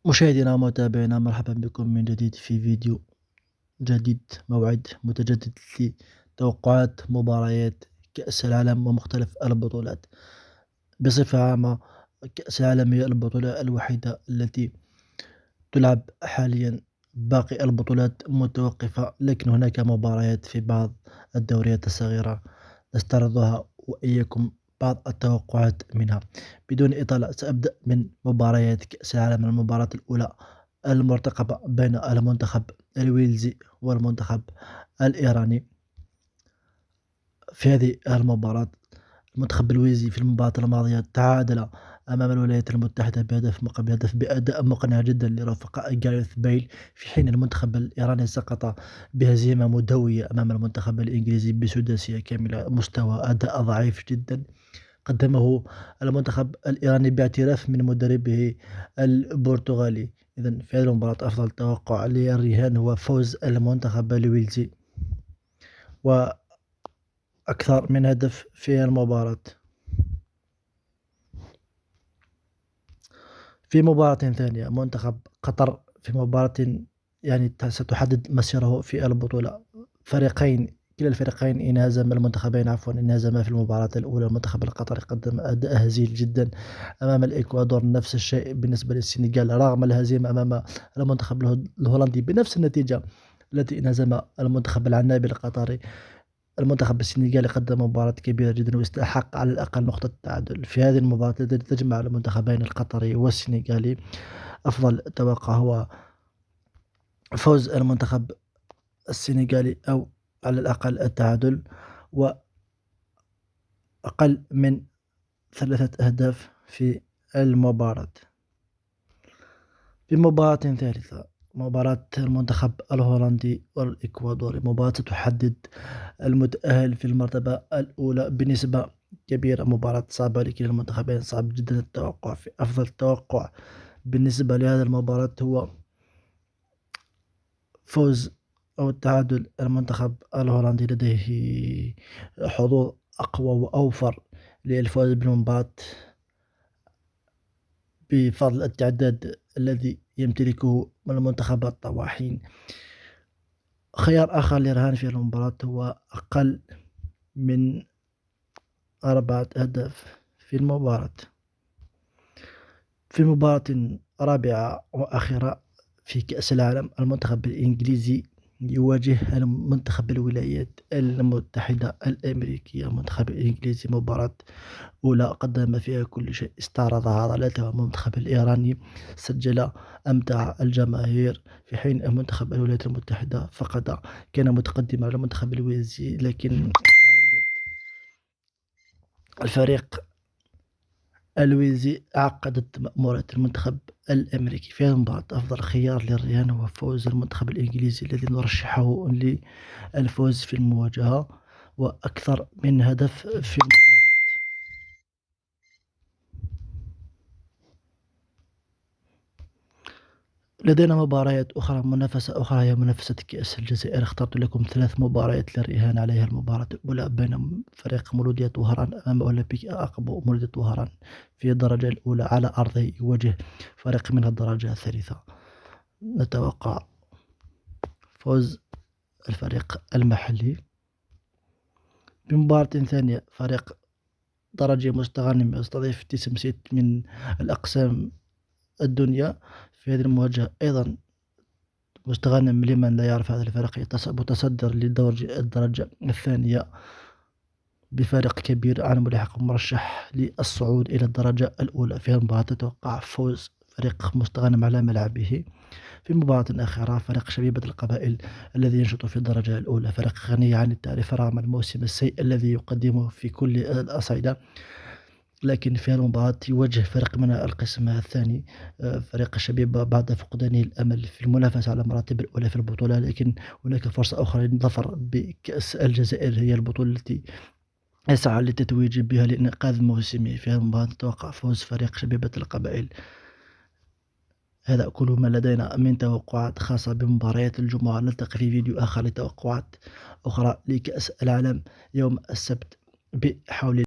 مشاهدينا ومتابعينا، مرحبا بكم من جديد في فيديو جديد، موعد متجدد لتوقعات مباريات كأس العالم ومختلف البطولات. بصفة عامة، كأس العالم هي البطولة الوحيدة التي تلعب حاليا. باقي البطولات متوقفة، لكن هناك مباريات في بعض الدوريات الصغيرة نستعرضها وإياكم بعض التوقعات منها. بدون إطالة، سأبدأ من مباريات كأس العالم. المباراة الأولى المرتقبة بين المنتخب الويلزي والمنتخب الإيراني. في هذه المباراة، المنتخب الويلزي في المباراة الماضية تعادل أمام الولايات المتحدة بهدف مقابل هدف بأداء مقنع جدا لرفقاء جاريث بيل، في حين المنتخب الإيراني سقط بهزيمة مدوية أمام المنتخب الإنجليزي بسداسية كاملة. مستوى أداء ضعيف جدا قدمه المنتخب الإيراني باعتراف من مدربه البرتغالي. إذن في هذه المباراة أفضل توقع للرهان هو فوز المنتخب الويلزي وأكثر من هدف في المباراة. في مباراة ثانية، منتخب قطر في مباراة ستحدد مسيره في البطولة. كلا الفريقين انهزم في المباراة الأولى. المنتخب القطري قدم أداء هزيل جدا أمام الإكوادور، نفس الشيء بالنسبة للسنغال رغم الهزيمة أمام المنتخب الهولندي بنفس النتيجة التي انهزم المنتخب العنابي القطري. المنتخب السنغالي قدم مباراة كبيرة جدا واستحق على الأقل نقطة التعادل. في هذه المباراة التي تجمع المنتخبين القطري والسنغالي، أفضل توقع هو فوز المنتخب السنغالي أو على الأقل التعادل وأقل من 3 أهداف في المباراة. في مباراة ثالثة، مباراة المنتخب الهولندي والإكوادوري، مباراة تحدد المتأهل في المرتبة الأولى بنسبة كبيرة. مباراة صعبة لكلا المنتخبين، صعب جدا التوقع. في أفضل توقع بالنسبة لهذه المباراة هو فوز أو التعادل. المنتخب الهولندي لديه حظوظ أقوى وأوفر للفوز بالمباراة بفضل التعداد الذي يمتلكه المنتخب الطواحين. خيار آخر للرهان في المباراة هو أقل من 4 أهداف في المباراة. في مباراة رابعة وأخيرة في كأس العالم، المنتخب الإنجليزي يواجه المنتخب الولايات المتحدة الأمريكية. المنتخب الإنجليزي مباراة أولى قدم فيها كل شيء، استعرض عضلاته. المنتخب الإيراني سجل أمتع الجماهير، في حين المنتخب الولايات المتحدة فقد كان متقدم على المنتخب الويلزي، لكن عودة الفريق الويلزي عقدت مأمورات المنتخب الأمريكي. في هذه المباراة أفضل خيار للرهان هو فوز المنتخب الإنجليزي الذي نرشحه للفوز في المواجهة وأكثر من هدف في المباراة. لدينا مباريات أخرى، منافسة أخرى هي منافسة كأس الجزائر. اخترت لكم 3 مباريات للرهان عليها. المباراة الأولى بين فريق مولودية وهران أمام أولمبيك أقبو مولودية وهران في الدرجة الأولى على أرضه، يواجه فريق من الدرجة الثالثة. نتوقع فوز الفريق المحلي. بمباراة ثانية، فريق درجة مستغنم يستضيف تيسمسيت من الأقسام الدنيا. في هذه المواجهة أيضا مستغنم، لمن لا يعرف هذا الفريق متصدر الدرجة الثانية بفارق كبير عن ملاحق مرشح للصعود إلى الدرجة الأولى. في المباراة تتوقع فوز فريق مستغنم على ملعبه. في مباراة أخرى، فريق شبيبة القبائل الذي ينشط في الدرجة الأولى، فريق غني عن التعريف رغم الموسم السيء الذي يقدمه في كل الأصعدة، لكن في المباراة يواجه فريق من القسم الثاني، فريق الشبيبة، بعد فقدانه الأمل في المنافسة على المراتب الأولى في البطولة. لكن هناك فرصة أخرى للظفر بكأس الجزائر، هي البطولة التي يسعى للتتويج بها لإنقاذ موسمه. في هذه المباراة نتوقع فوز فريق شبيبة القبائل. هذا كل ما لدينا من توقعات خاصة بمباريات الجمعة. نلتقي في فيديو آخر لتوقعات أخرى لكأس العالم يوم السبت بحول